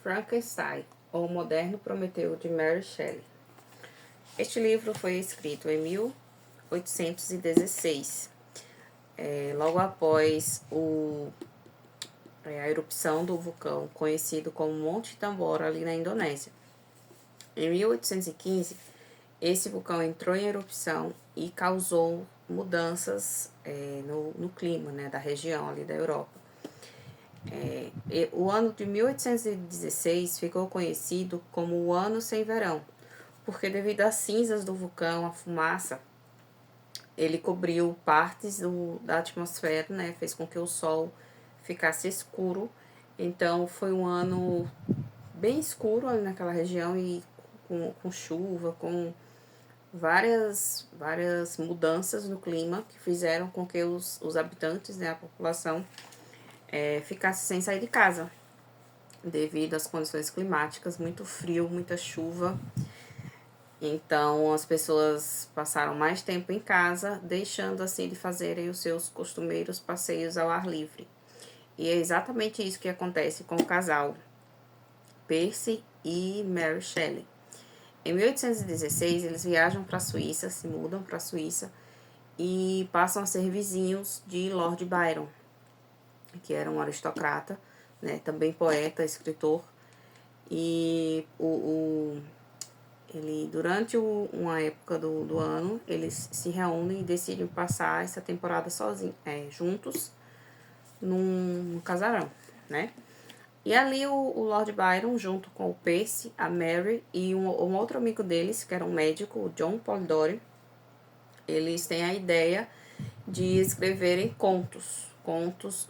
Frankenstein, ou O Moderno Prometeu, de Mary Shelley. Este livro foi escrito em 1816, logo após a erupção do vulcão conhecido como Monte Tambora, ali na Indonésia. Em 1815, esse vulcão entrou em erupção e causou mudanças no clima, né, da região ali da Europa. O ano de 1816 ficou conhecido como o Ano Sem Verão, porque devido às cinzas do vulcão, a fumaça, ele cobriu partes da atmosfera, né, fez com que o sol ficasse escuro. Então foi um ano bem escuro ali naquela região e com chuva, com várias mudanças no clima que fizeram com que os habitantes, né, a população, ficasse sem sair de casa, devido às condições climáticas, muito frio, muita chuva. Então as pessoas passaram mais tempo em casa, deixando assim de fazerem os seus costumeiros passeios ao ar livre. E é exatamente isso que acontece com o casal Percy e Mary Shelley. Em 1816, eles viajam para a Suíça, se mudam para a Suíça e passam a ser vizinhos de Lord Byron, que era um aristocrata, né, também poeta, escritor. E ele, durante uma época do ano, eles se reúnem e decidem passar essa temporada juntos num casarão, né? E ali o Lord Byron, junto com o Percy, a Mary e um outro amigo deles, que era um médico, o John Polidori, eles têm a ideia de escreverem contos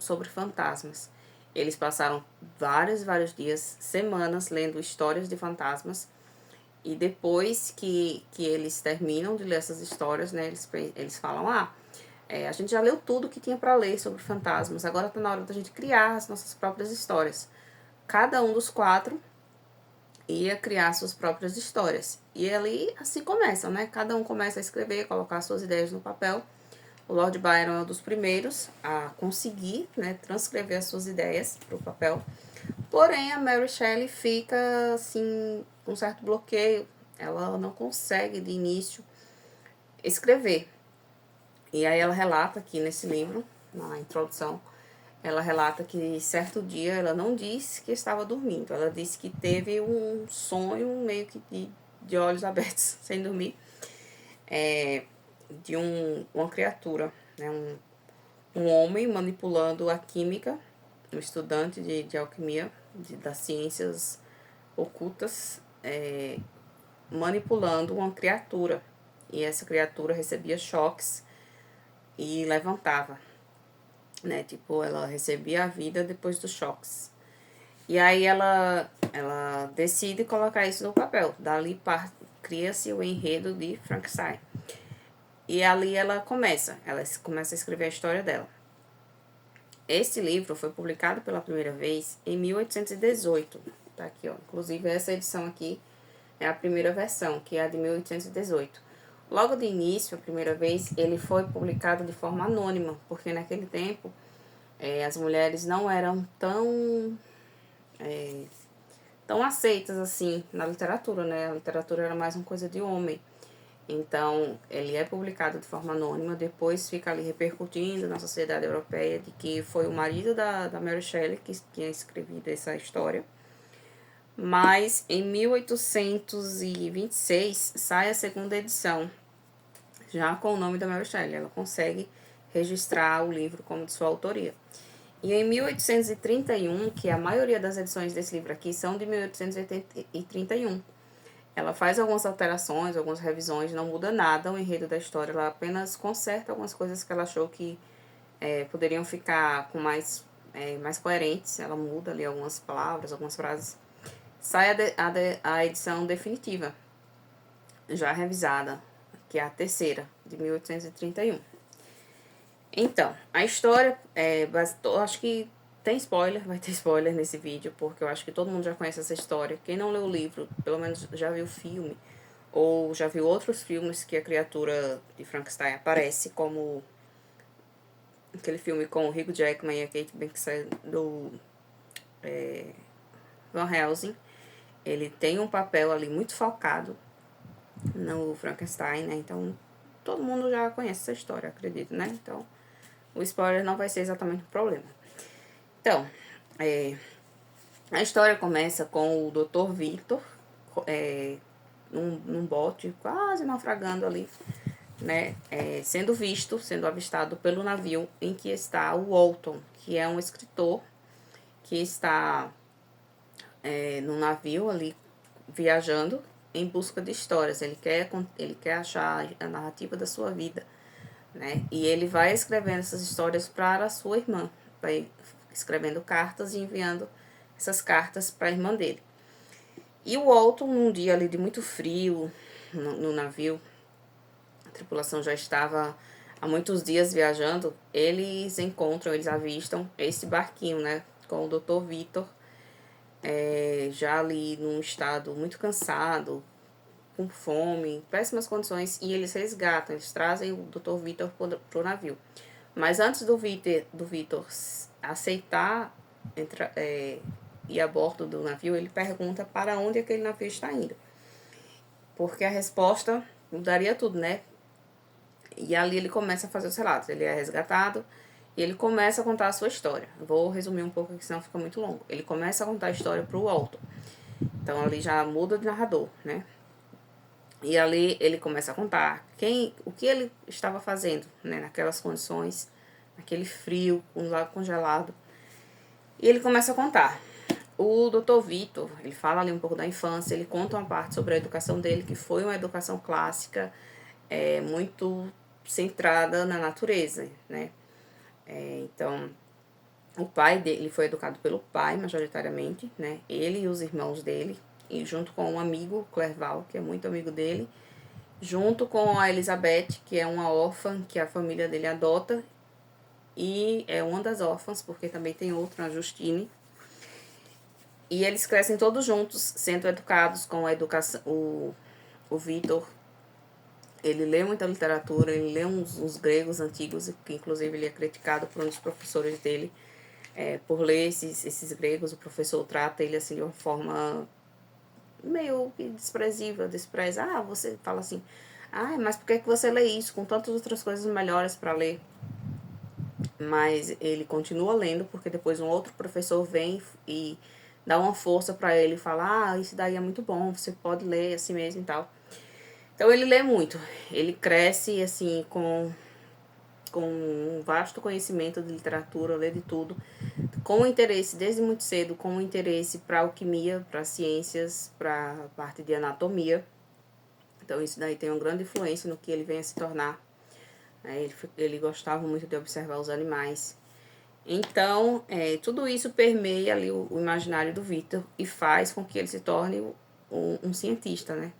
sobre fantasmas. Eles passaram vários dias, semanas, lendo histórias de fantasmas. E depois que eles terminam de ler essas histórias, né, eles falam, a gente já leu tudo que tinha para ler sobre fantasmas, agora está na hora da gente criar as nossas próprias histórias. Cada um dos 4 ia criar suas próprias histórias. E ali, assim começam, né? Cada um começa a escrever, colocar suas ideias no papel. O Lord Byron é um dos primeiros a conseguir, né, transcrever as suas ideias para o papel. Porém, a Mary Shelley fica, assim, com um certo bloqueio. Ela não consegue, de início, escrever. E aí ela relata aqui nesse livro, na introdução, ela relata que certo dia ela não disse que estava dormindo. Ela disse que teve um sonho meio que de olhos abertos, sem dormir, de uma criatura, né? Um homem manipulando a química, um estudante de alquimia, das ciências ocultas, manipulando uma criatura. E essa criatura recebia choques e levantava, né? Tipo, ela recebia a vida depois dos choques. E aí ela decide colocar isso no papel. Dali cria-se o enredo de Frankenstein. E ali ela começa a escrever a história dela. Este livro foi publicado pela primeira vez em 1818. Tá aqui, ó. Inclusive, essa edição aqui é a primeira versão, que é a de 1818. Logo de início, a primeira vez, ele foi publicado de forma anônima, porque naquele tempo as mulheres não eram tão aceitas assim na literatura, né? A literatura era mais uma coisa de homem. Então, ele é publicado de forma anônima, depois fica ali repercutindo na sociedade europeia de que foi o marido da Mary Shelley que tinha escrevido essa história. Mas, em 1826, sai a segunda edição, já com o nome da Mary Shelley. Ela consegue registrar o livro como de sua autoria. E em 1831, que a maioria das edições desse livro aqui são de 1831, ela faz algumas alterações, algumas revisões, não muda nada o enredo da história, ela apenas conserta algumas coisas que ela achou que poderiam ficar com mais coerentes. Ela muda ali algumas palavras, algumas frases. Sai a edição definitiva, já revisada, que é a terceira, de 1831. Então, a história, acho que tem spoiler, vai ter spoiler nesse vídeo, porque eu acho que todo mundo já conhece essa história. Quem não leu o livro, pelo menos já viu o filme, ou já viu outros filmes que a criatura de Frankenstein aparece, como aquele filme com o Hugh Jackman e a Kate Beckinsale do Van Helsing. Ele tem um papel ali muito focado no Frankenstein, né? Então, todo mundo já conhece essa história, acredito, né? Então, o spoiler não vai ser exatamente um problema. Então, a história começa com o Dr. Victor, num bote, quase naufragando ali, né? Sendo avistado pelo navio em que está o Walton, que é um escritor que está no navio ali, viajando em busca de histórias. Ele quer achar a narrativa da sua vida, né? E ele vai escrevendo essas histórias para a sua irmã, vai escrevendo cartas e enviando essas cartas para a irmã dele. E o Walton, num dia ali de muito frio no navio, a tripulação já estava há muitos dias viajando, eles avistam esse barquinho, né, com o Dr. Victor, já ali num estado muito cansado, com fome, péssimas condições, e eles resgatam, eles trazem o Dr. Victor pro navio. Mas antes do Victor aceitar ir a bordo do navio, ele pergunta para onde aquele navio está indo. Porque a resposta mudaria tudo, né? E ali ele começa a fazer os relatos. Ele é resgatado e ele começa a contar a sua história. Vou resumir um pouco aqui, senão fica muito longo. Ele começa a contar a história pro Walton. Então ali já muda de narrador, né? E ali ele começa a contar o que ele estava fazendo, né, naquelas condições, naquele frio, com o lago congelado. E ele começa a contar. O Dr. Victor, ele fala ali um pouco da infância, ele conta uma parte sobre a educação dele, que foi uma educação clássica, muito centrada na natureza, né? Então, o pai dele foi educado pelo pai, majoritariamente, né? Ele e os irmãos dele, e junto com um amigo, Clerval, que é muito amigo dele, junto com a Elizabeth, que é uma órfã que a família dele adota, e é uma das órfãs, porque também tem outra, a Justine. E eles crescem todos juntos, sendo educados com a educação. O Victor, ele lê muita literatura, ele lê uns gregos antigos, que inclusive ele é criticado por um dos professores dele, por ler esses gregos. O professor trata ele assim de uma forma meio despreza. Você fala assim, mas por que você lê isso com tantas outras coisas melhores para ler? Mas ele continua lendo, porque depois um outro professor vem e dá uma força para ele e fala, isso daí é muito bom, você pode ler assim mesmo e tal. Então ele lê muito, ele cresce assim com um vasto conhecimento de literatura, lê de tudo, com interesse desde muito cedo, com interesse para alquimia, para ciências, para a parte de anatomia. Então isso daí tem uma grande influência no que ele vem a se tornar. Ele gostava muito de observar os animais. Então, tudo isso permeia ali o imaginário do Victor e faz com que ele se torne um cientista, né?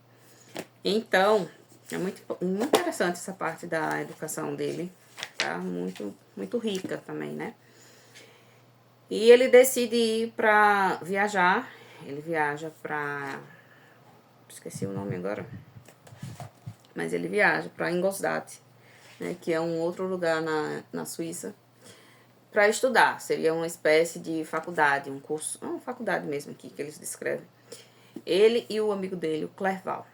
Então, é muito interessante essa parte da educação dele, tá? Muito, muito rica também, né? E ele decide ir para viajar. Ele viaja para... esqueci o nome agora. Mas ele viaja para Ingolstadt, né? Que é um outro lugar na Suíça, para estudar. Seria uma espécie de faculdade, um curso, uma faculdade mesmo aqui que eles descrevem. Ele e o amigo dele, o Clerval.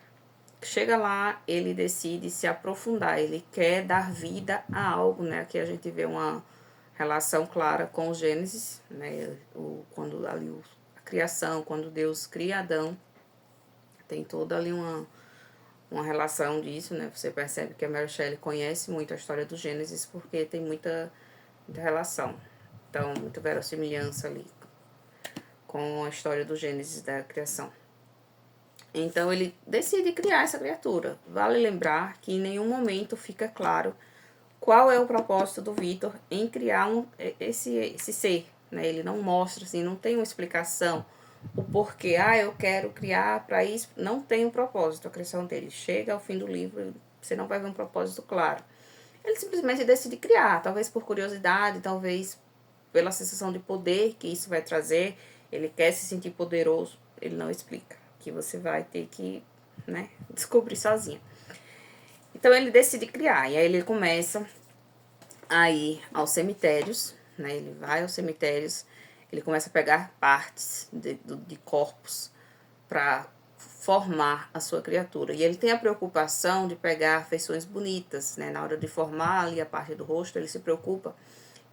Chega lá, ele decide se aprofundar, ele quer dar vida a algo, né? Aqui a gente vê uma relação clara com o Gênesis, né? Quando ali a criação, quando Deus cria Adão, tem toda ali uma relação disso, né? Você percebe que a Mary Shelley conhece muito a história do Gênesis, porque tem muita relação. Então, muita verossimilhança ali com a história do Gênesis, da criação. Então, ele decide criar essa criatura. Vale lembrar que em nenhum momento fica claro qual é o propósito do Victor em criar esse ser, né? Ele não mostra, assim, não tem uma explicação, o porquê, eu quero criar para isso. Não tem um propósito a criação dele. Chega ao fim do livro, você não vai ver um propósito claro. Ele simplesmente decide criar, talvez por curiosidade, talvez pela sensação de poder que isso vai trazer. Ele quer se sentir poderoso, ele não explica, que você vai ter que, né, descobrir sozinho. Então ele decide criar, e aí ele começa a ir aos cemitérios, né, ele vai aos cemitérios, Ele começa a pegar partes de corpos para formar a sua criatura. E ele tem a preocupação de pegar feições bonitas, né? Na hora de formar ali a parte do rosto, ele se preocupa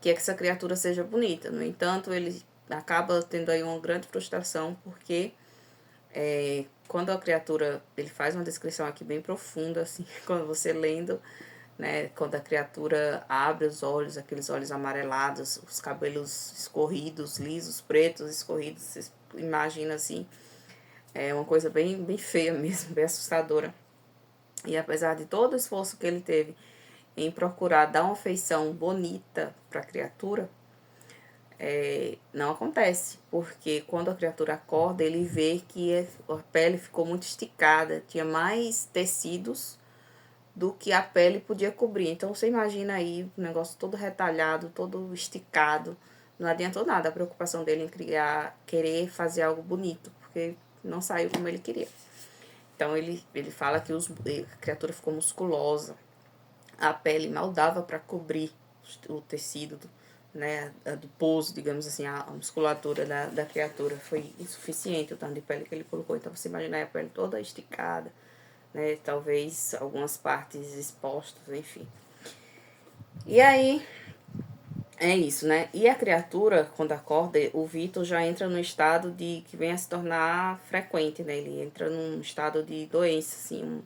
que essa criatura seja bonita. No entanto, ele acaba tendo aí uma grande frustração, porque quando a criatura, ele faz uma descrição aqui bem profunda, assim, quando você lendo, né, quando a criatura abre os olhos, aqueles olhos amarelados, os cabelos escorridos, lisos, pretos, escorridos, você imagina assim, é uma coisa bem, bem feia mesmo, bem assustadora. E apesar de todo o esforço que ele teve em procurar dar uma feição bonita para a criatura, não acontece, porque quando a criatura acorda, ele vê que a pele ficou muito esticada, tinha mais tecidos do que a pele podia cobrir. Então você imagina aí o negócio todo retalhado, todo esticado. Não adiantou nada a preocupação dele em querer fazer algo bonito, porque não saiu como ele queria. Então ele fala que a criatura ficou musculosa, a pele mal dava para cobrir o tecido, né, do pouso, digamos assim, a musculatura da criatura foi insuficiente, o tanto de pele que ele colocou. Então você imagina a pele toda esticada, né, talvez algumas partes expostas, enfim. E aí, é isso, né? E a criatura, quando acorda, o Vitor já entra no estado de que vem a se tornar frequente, né? Ele entra num estado de doença, assim,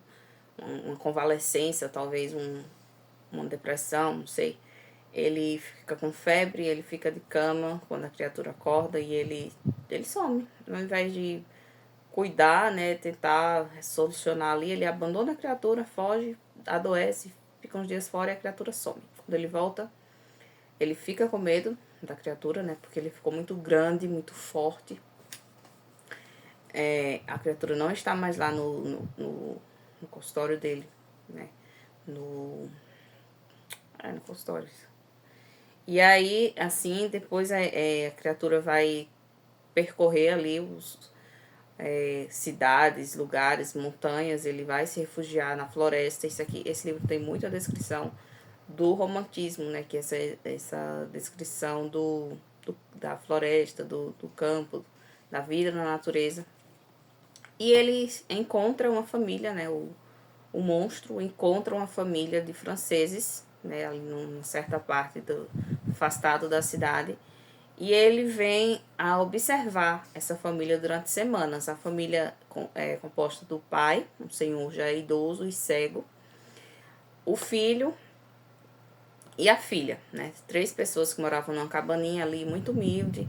uma convalescência, talvez uma depressão, não sei. Ele fica com febre, ele fica de cama quando a criatura acorda e ele some. Ao invés de cuidar, né, tentar solucionar ali, ele abandona a criatura, foge, adoece, fica uns dias fora e a criatura some. Quando ele volta, ele fica com medo da criatura, né, porque ele ficou muito grande, muito forte. A criatura não está mais lá no consultório dele, né, no consultório. E aí, assim, depois a criatura vai percorrer ali cidades, lugares, montanhas, ele vai se refugiar na floresta. Esse livro tem muita descrição do romantismo, né? Que é essa descrição da floresta, do campo, da vida na natureza. E ele encontra uma família, né? O monstro encontra uma família de franceses, né? Ali numa certa parte afastado da cidade. E ele vem a observar essa família durante semanas. A família é composta do pai, um senhor já idoso e cego, o filho e a filha, né? 3 pessoas que moravam numa cabaninha ali muito humilde,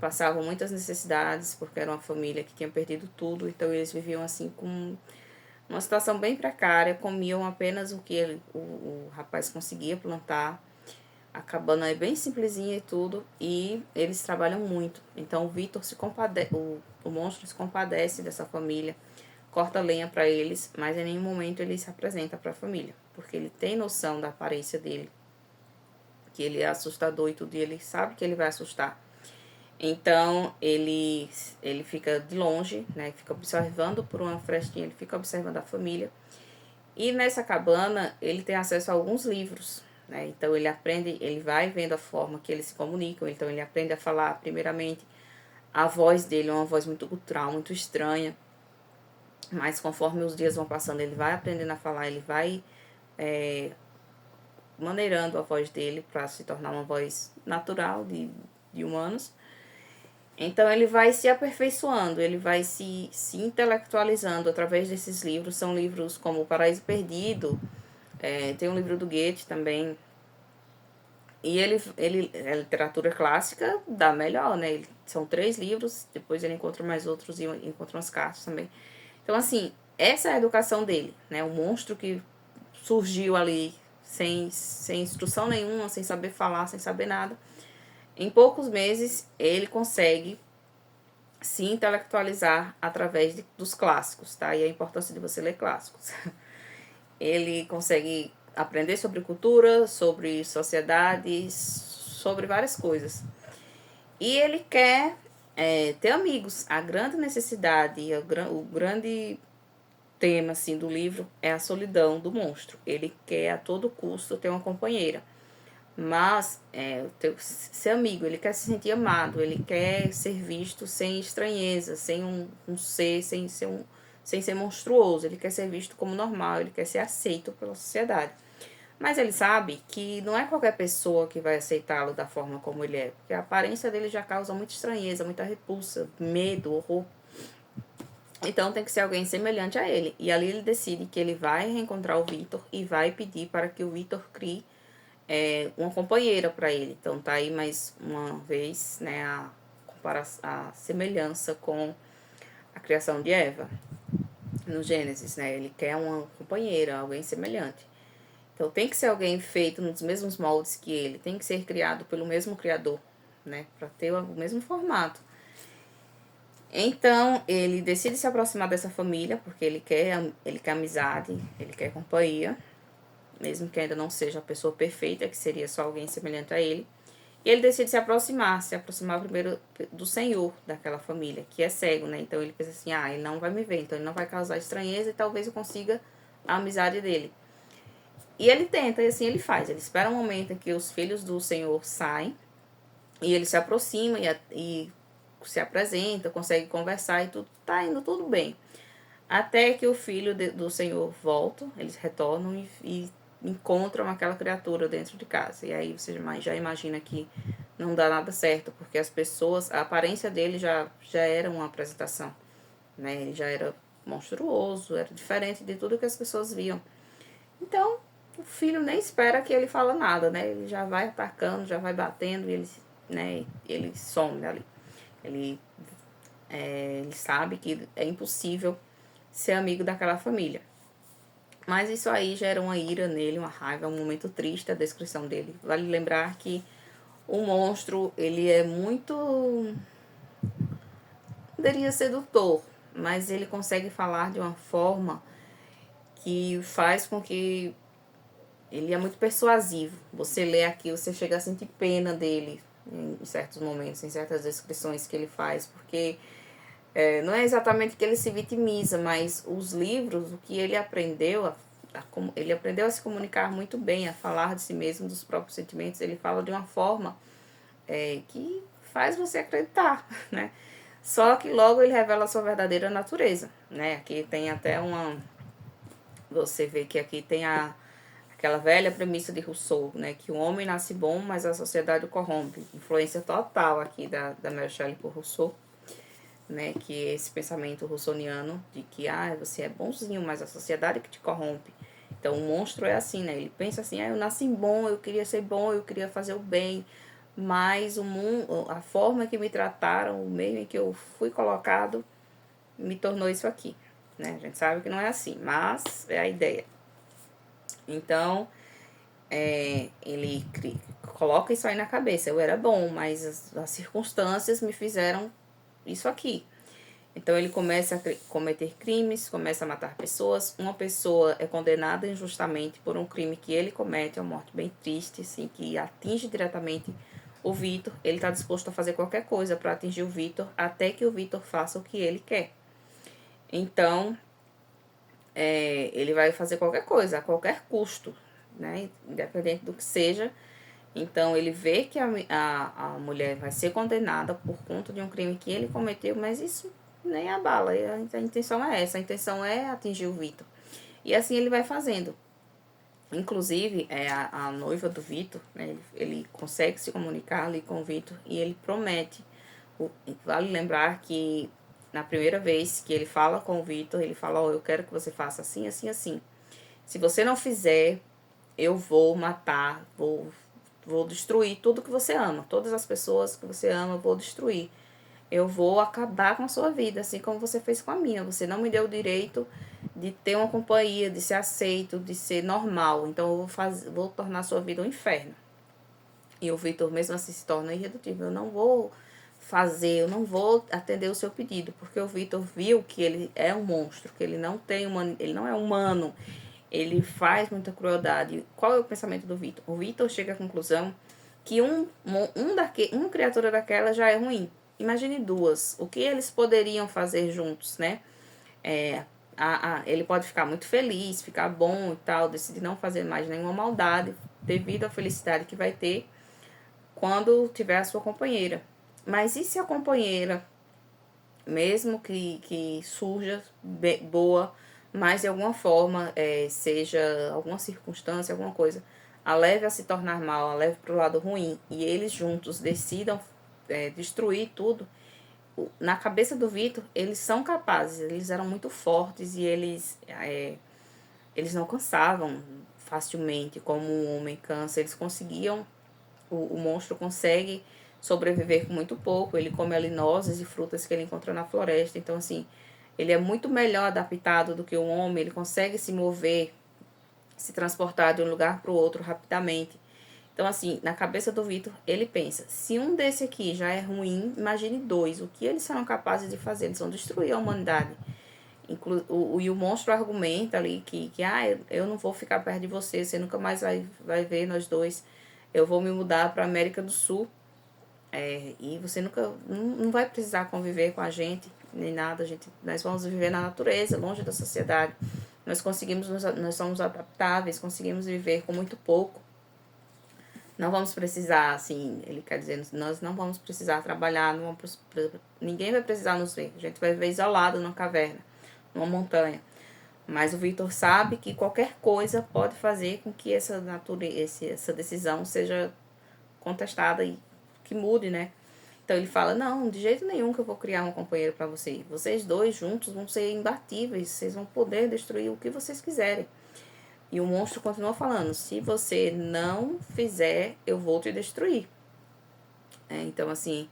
passavam muitas necessidades, porque era uma família que tinha perdido tudo, então eles viviam assim com uma situação bem precária, comiam apenas o que o rapaz conseguia plantar. A cabana é bem simplesinha e tudo, e eles trabalham muito. Então o Vitor o monstro se compadece dessa família, corta lenha para eles, mas em nenhum momento ele se apresenta para a família, porque ele tem noção da aparência dele, que ele é assustador e tudo, e ele sabe que ele vai assustar. Então ele fica de longe, né? Fica observando por uma frestinha, ele fica observando a família. E nessa cabana ele tem acesso a alguns livros, né? Então ele vai vendo a forma que eles se comunicam. Então ele aprende a falar, primeiramente, a voz dele é uma voz muito gutural, muito estranha. Mas conforme os dias vão passando, ele vai aprendendo a falar, ele vai maneirando a voz dele para se tornar uma voz natural de humanos. Então ele vai se aperfeiçoando, ele vai se intelectualizando através desses livros. São livros como O Paraíso Perdido, tem um livro do Goethe também. E ele é literatura clássica da melhor, né? São 3 livros, depois ele encontra mais outros e encontra umas cartas também. Então, assim, essa é a educação dele, né? Um monstro que surgiu ali sem instrução nenhuma, sem saber falar, sem saber nada. Em poucos meses, ele consegue se intelectualizar através dos clássicos, tá? E a importância de você ler clássicos. Ele consegue aprender sobre cultura, sobre sociedades, sobre várias coisas. E ele quer ter amigos. A grande necessidade, o grande tema assim, do livro é a solidão do monstro. Ele quer a todo custo ter uma companheira. Mas ser amigo, ele quer se sentir amado, ele quer ser visto sem estranheza, sem um ser, sem ser monstruoso, ele quer ser visto como normal, ele quer ser aceito pela sociedade. Mas ele sabe que não é qualquer pessoa que vai aceitá-lo da forma como ele é, porque a aparência dele já causa muita estranheza, muita repulsa, medo, horror. Então tem que ser alguém semelhante a ele. E ali ele decide que ele vai reencontrar o Victor e vai pedir para que o Victor crie uma companheira para ele. Então tá aí mais uma vez, né, a semelhança com a criação de Eva no Gênesis, né? Ele quer uma companheira, alguém semelhante. Então tem que ser alguém feito nos mesmos moldes que ele, tem que ser criado pelo mesmo criador, né, para ter o mesmo formato. Então ele decide se aproximar dessa família porque ele quer amizade, ele quer companhia, mesmo que ainda não seja a pessoa perfeita, que seria só alguém semelhante a ele. E ele decide se aproximar primeiro do senhor daquela família, que é cego, né? Então ele pensa assim, ele não vai me ver, então ele não vai causar estranheza e talvez eu consiga a amizade dele. E ele tenta, e assim ele faz. Ele espera um momento em que os filhos do senhor saem, e ele se aproxima e se apresenta, consegue conversar e tudo tá indo tudo bem. Até que o filho do senhor volta, eles retornam e encontram aquela criatura dentro de casa. E aí você já imagina que não dá nada certo, porque as pessoas, a aparência dele já era uma apresentação, né? Ele já era monstruoso, era diferente de tudo que as pessoas viam. Então, o filho nem espera que ele fale nada, né? Ele já vai atacando, já vai batendo e ele some ali. Ele sabe que é impossível ser amigo daquela família. Mas isso aí gera uma ira nele, uma raiva, um momento triste a descrição dele. Vale lembrar que o monstro, ele é muito... poderia ser sedutor, mas ele consegue falar de uma forma que faz com que ele é muito persuasivo. Você lê aqui, você chega a sentir pena dele em certos momentos, em certas descrições que ele faz, porque não é exatamente que ele se vitimiza, mas os livros, o que ele aprendeu, ele aprendeu a se comunicar muito bem, a falar de si mesmo, dos próprios sentimentos. Ele fala de uma forma que faz você acreditar, né? Só que logo ele revela a sua verdadeira natureza, né? Aqui tem até você vê que aqui tem aquela velha premissa de Rousseau, né? Que o homem nasce bom, mas a sociedade o corrompe. Influência total aqui da Mary Shelley por Rousseau, né? Que é esse pensamento russoniano de que você é bonzinho, mas a sociedade que te corrompe. Então o monstro é assim, né? Ele pensa assim, eu nasci bom, eu queria ser bom, eu queria fazer o bem, mas o mundo, a forma que me trataram, o meio em que eu fui colocado, me tornou isso aqui, né? A gente sabe que não é assim, mas é a ideia. Então, ele coloca isso aí na cabeça. Eu era bom, mas as circunstâncias me fizeram isso aqui. Então ele começa a cometer crimes, começa a matar pessoas. Uma pessoa é condenada injustamente por um crime que ele comete, é uma morte bem triste, assim, que atinge diretamente o Victor. Ele está disposto a fazer qualquer coisa para atingir o Victor, até que o Victor faça o que ele quer. Então, ele vai fazer qualquer coisa, a qualquer custo, né? Independente do que seja. Então, ele vê que a mulher vai ser condenada por conta de um crime que ele cometeu, mas isso nem abala. A intenção é essa, a intenção é atingir o Victor. E assim ele vai fazendo. Inclusive, a noiva do Victor, né, ele consegue se comunicar ali com o Victor e ele promete. Vale lembrar que na primeira vez que ele fala com o Victor, ele fala, eu quero que você faça assim, assim, assim. Se você não fizer, eu vou matar, vou destruir tudo que você ama. Todas as pessoas que você ama, eu vou destruir. Eu vou acabar com a sua vida, assim como você fez com a minha. Você não me deu o direito de ter uma companhia, de ser aceito, de ser normal. Então eu vou tornar a sua vida um inferno. E o Victor mesmo assim se torna irredutível. Eu não vou eu não vou atender o seu pedido, porque o Victor viu que ele é um monstro, que ele não é humano. Ele faz muita crueldade. Qual é o pensamento do Victor? O Victor chega à conclusão que uma criatura daquela já é ruim. Imagine duas. O que eles poderiam fazer juntos, né? Ele pode ficar muito feliz, ficar bom e tal, decidir não fazer mais nenhuma maldade, devido à felicidade que vai ter quando tiver a sua companheira. Mas e se a companheira, mesmo que surja boa, mas de alguma forma seja alguma circunstância, alguma coisa, a leve a se tornar mal, a leve para o lado ruim, e eles juntos decidam destruir tudo, na cabeça do Vitor, eles são capazes, eles eram muito fortes e eles não cansavam facilmente, como um homem cansa, eles conseguiam, o monstro consegue sobreviver com muito pouco, ele come ali nozes e frutas que ele encontra na floresta, então assim, ele é muito melhor adaptado do que o homem, ele consegue se mover, se transportar de um lugar para o outro rapidamente. Então, assim, na cabeça do Vitor, ele pensa, se um desse aqui já é ruim, imagine dois, o que eles serão capazes de fazer? Eles vão destruir a humanidade. E o monstro argumenta ali que eu não vou ficar perto de você, você nunca mais vai ver nós dois, eu vou me mudar para América do Sul, e você nunca não vai precisar conviver com a gente, nem nada, nós vamos viver na natureza, longe da sociedade, nós somos adaptáveis, conseguimos viver com muito pouco, não vamos precisar, assim, ele quer dizer, nós não vamos precisar trabalhar, ninguém vai precisar nos ver, a gente vai viver isolado numa caverna, numa montanha. Mas o Victor sabe que qualquer coisa pode fazer com que essa decisão seja contestada e que mude, né? Então ele fala, não, de jeito nenhum que eu vou criar um companheiro para você. Vocês dois juntos vão ser imbatíveis, vocês vão poder destruir o que vocês quiserem. E o monstro continua falando, se você não fizer, eu vou te destruir. Então, assim,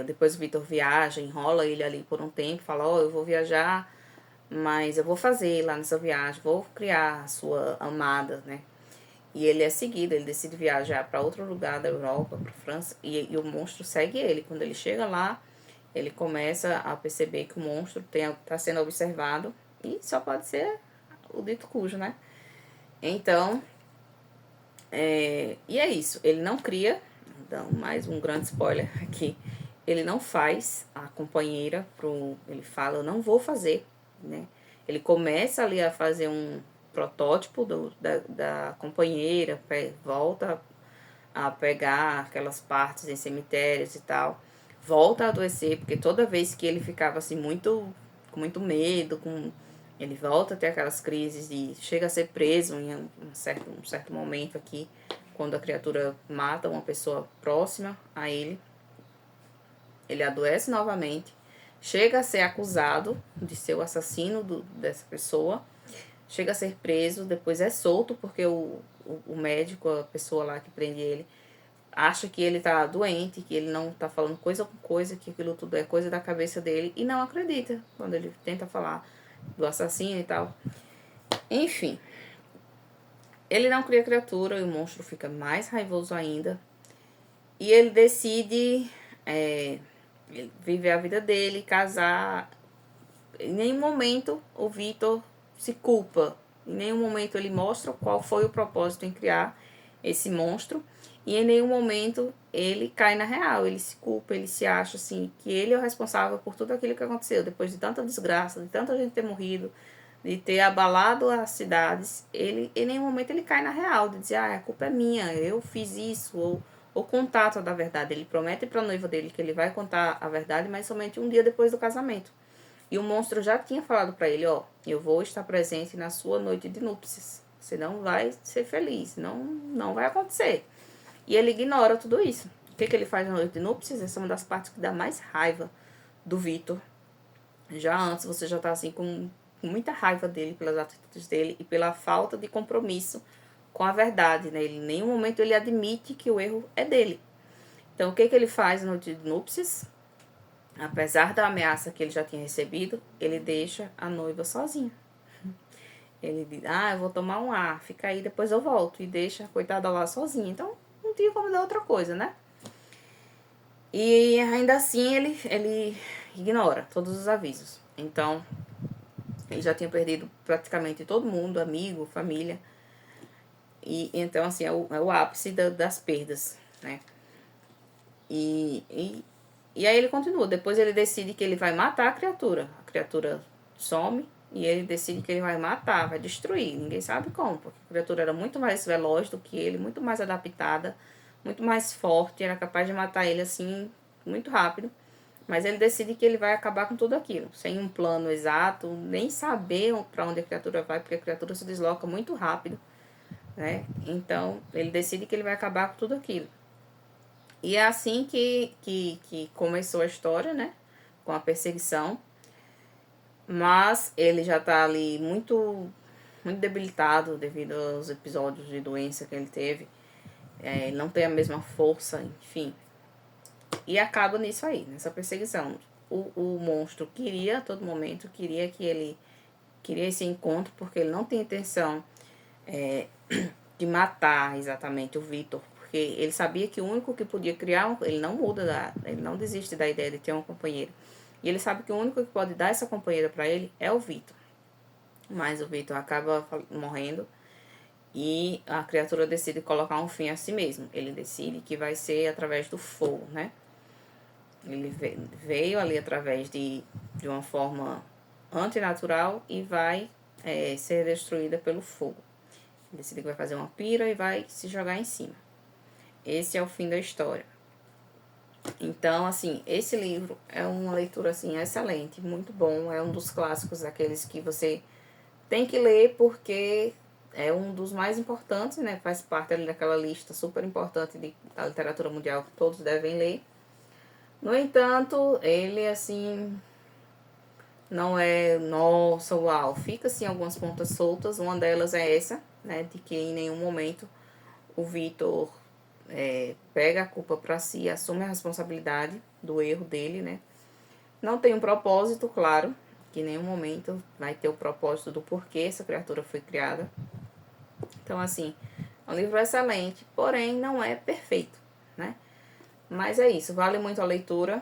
depois o Victor viaja, enrola ele ali por um tempo, fala, eu vou viajar, mas eu vou fazer lá nessa viagem, vou criar a sua amada, né? E ele é seguido, ele decide viajar para outro lugar da Europa, para França, e o monstro segue ele. Quando ele chega lá, ele começa a perceber que o monstro está sendo observado, e só pode ser o dito cujo, né? Então, e é isso, ele não cria, então, mais um grande spoiler aqui, ele não faz a companheira, ele fala, eu não vou fazer, né? Ele começa ali a fazer um protótipo da companheira, volta a pegar aquelas partes em cemitérios e tal, volta a adoecer, porque toda vez que ele ficava assim com muito medo, ele volta a ter aquelas crises e chega a ser preso em um certo momento aqui, quando a criatura mata uma pessoa próxima a ele. Ele adoece novamente, chega a ser acusado de ser o assassino dessa pessoa, chega a ser preso, depois é solto porque o médico, a pessoa lá que prende ele, acha que ele tá doente, que ele não tá falando coisa com coisa, que aquilo tudo é coisa da cabeça dele e não acredita quando ele tenta falar do assassino e tal. Enfim, ele não cria criatura e o monstro fica mais raivoso ainda. E ele decide viver a vida dele, casar. Em nenhum momento o Victor se culpa. Em nenhum momento ele mostra qual foi o propósito em criar esse monstro. E em nenhum momento ele cai na real, ele se culpa, ele se acha assim, que ele é o responsável por tudo aquilo que aconteceu. Depois de tanta desgraça, de tanta gente ter morrido, de ter abalado as cidades, em nenhum momento ele cai na real, de dizer, a culpa é minha, eu fiz isso, ou contar toda a verdade. Ele promete para a noiva dele que ele vai contar a verdade, mas somente um dia depois do casamento. E o monstro já tinha falado para ele, eu vou estar presente na sua noite de núpcias. Você não vai ser feliz, não vai acontecer. E ele ignora tudo isso. O que ele faz na noite de núpcias? Essa é uma das partes que dá mais raiva do Victor. Já antes você já tá assim com muita raiva dele, pelas atitudes dele e pela falta de compromisso com a verdade, né? Ele, em nenhum momento ele admite que o erro é dele. Então, o que ele faz na noite de núpcias? Apesar da ameaça que ele já tinha recebido, ele deixa a noiva sozinha. Ele diz, eu vou tomar um ar, fica aí, depois eu volto. E deixa a coitada lá sozinha. Então, não tinha como dar outra coisa, né? E ainda assim, ele ignora todos os avisos. Então, ele já tinha perdido praticamente todo mundo, amigo, família. E então, assim, é o ápice das perdas, né? E aí ele continua. Depois ele decide que ele vai matar a criatura. A criatura some e ele decide que ele vai matar, vai destruir. Ninguém sabe como, porque a criatura era muito mais veloz do que ele, muito mais adaptada, muito mais forte, era capaz de matar ele assim, muito rápido. Mas ele decide que ele vai acabar com tudo aquilo, sem um plano exato, nem saber para onde a criatura vai, porque a criatura se desloca muito rápido, né? Então, ele decide que ele vai acabar com tudo aquilo. E é assim que começou a história, né? Com a perseguição. Mas ele já tá ali muito debilitado devido aos episódios de doença que ele teve. Ele não tem a mesma força, enfim. E acaba nisso aí, nessa perseguição. O monstro queria, a todo momento, queria esse encontro, porque ele não tem intenção de matar exatamente o Victor, porque ele sabia que o único que podia criar, ele não muda, ele não desiste da ideia de ter uma companheira. E ele sabe que o único que pode dar essa companheira para ele é o Victor. Mas o Victor acaba morrendo e a criatura decide colocar um fim a si mesmo. Ele decide que vai ser através do fogo, né? Ele veio ali através de uma forma antinatural e vai ser destruída pelo fogo. Ele decide que vai fazer uma pira e vai se jogar em cima. Esse é o fim da história. Então, assim, esse livro é uma leitura, assim, excelente, muito bom. É um dos clássicos, daqueles que você tem que ler porque é um dos mais importantes, né? Faz parte ali daquela lista super importante da literatura mundial que todos devem ler. No entanto, ele, assim, não é, nossa, uau. Fica, assim, algumas pontas soltas. Uma delas é essa, né? De que em nenhum momento o Victor pega a culpa para si, assume a responsabilidade do erro dele, né? Não tem um propósito, claro, que em nenhum momento vai ter o propósito do porquê essa criatura foi criada. Então, assim, é um livro excelente, porém não é perfeito, né? Mas é isso, vale muito a leitura,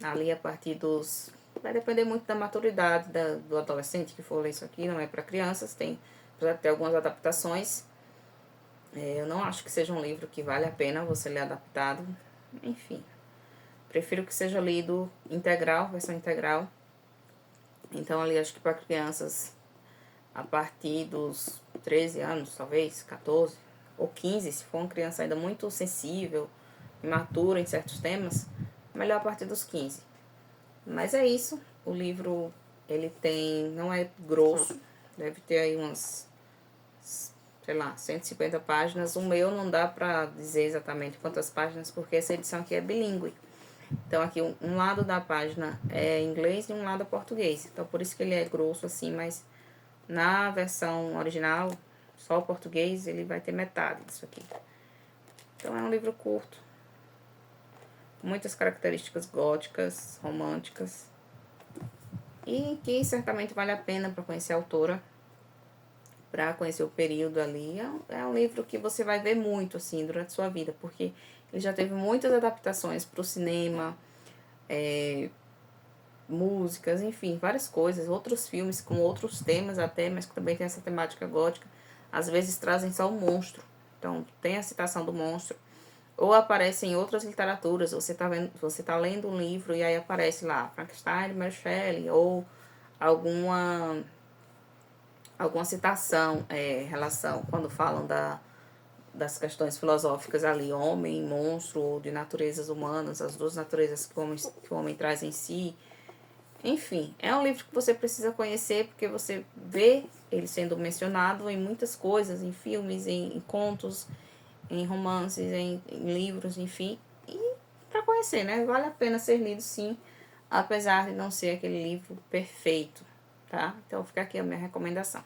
ali a partir dos... Vai depender muito da maturidade do adolescente que for ler isso aqui, não é para crianças, tem, apesar de ter algumas adaptações. Eu não acho que seja um livro que vale a pena você ler adaptado, enfim. Prefiro que seja lido integral, versão integral. Então, ali, acho que para crianças a partir dos 13 anos, talvez, 14 ou 15, se for uma criança ainda muito sensível, imatura em certos temas, melhor a partir dos 15. Mas é isso, o livro, ele tem, não é grosso, deve ter aí umas, sei lá, 150 páginas. O meu não dá pra dizer exatamente quantas páginas, porque essa edição aqui é bilíngue. Então, aqui, um lado da página é inglês e um lado é português. Então, por isso que ele é grosso assim, mas na versão original, só o português, ele vai ter metade disso aqui. Então, é um livro curto. Muitas características góticas, românticas. E que certamente vale a pena para conhecer a autora. Para conhecer o período ali. É um livro que você vai ver muito, assim, durante a sua vida. Porque ele já teve muitas adaptações para o cinema, músicas, enfim, várias coisas. Outros filmes com outros temas até, mas que também tem essa temática gótica. Às vezes trazem só o monstro. Então, tem a citação do monstro. Ou aparece em outras literaturas. Você tá lendo um livro e aí aparece lá Frankenstein, Mary Shelley. Ou alguma citação, relação, quando falam das questões filosóficas ali, homem, monstro, ou de naturezas humanas, as duas naturezas que o homem traz em si. Enfim, é um livro que você precisa conhecer, porque você vê ele sendo mencionado em muitas coisas, em filmes, em contos, em romances, em livros, enfim. E para conhecer, né? Vale a pena ser lido, sim, apesar de não ser aquele livro perfeito, tá? Então fica aqui a minha recomendação.